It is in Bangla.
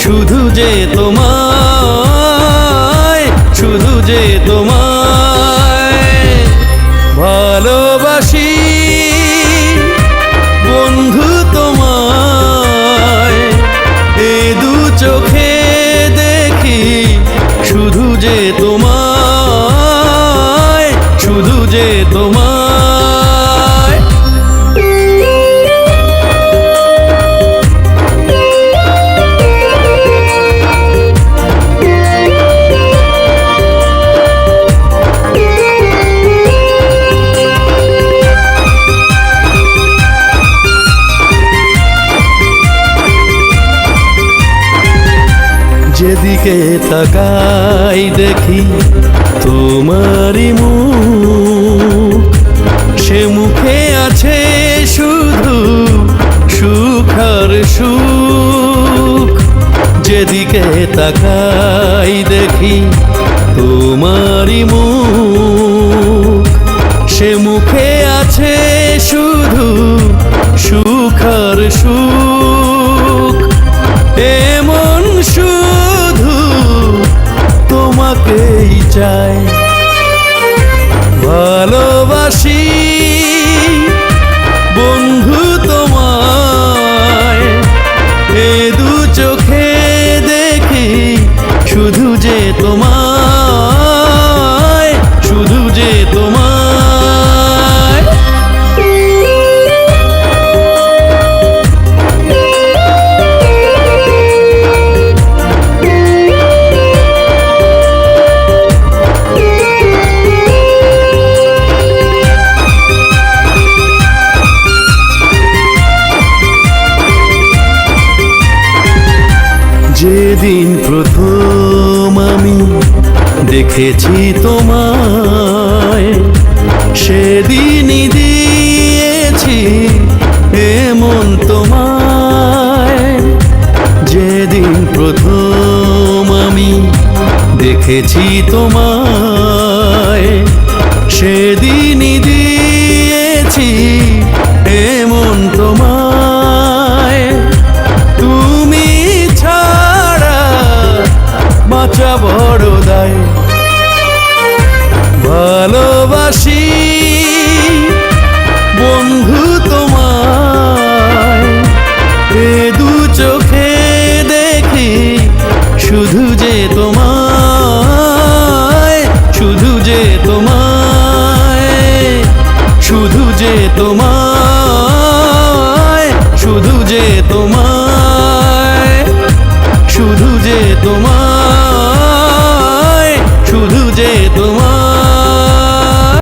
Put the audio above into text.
শুধু যে তোমায়, শুধু যে তোমায় ভালোবাসি বন্ধু তোমায়, এ দু চোখে দেখি শুধু যে তোমায়, শুধু যে তোমায়। যেদিকে তাকাই দেখি তোমারই মুখ, সে মুখে আছে শুধু সুখ আর সুখ। যেদিকে তাকাই দেখি তোমারই মুখ, সে মুখে আছে শুধু সুখ আর সুখ। এমন শুধু তোমাকেই চাই, ভালোবাসি বন্ধু তোমায়, এ দু চোখে দেখি শুধু যে তোমায়, শুধু যে তোমায়। যেদিন প্রথম আমি দেখেছি তোমায়, সেদিনই দিয়েছি এমন তোমায়। যেদিন প্রথম আমি দেখেছি তোমায়, সেদিনই দিয়েছি এমন তোমায়। তুমি বাঁচা বড় দায়, ভালোবাসি বন্ধু তোমায়, এ দু চোখে দেখি শুধু যে তোমায়, শুধু যে তোমায়, শুধু যে তোমায়, শুধু যে তোমায়, শুধু যে তোমায়।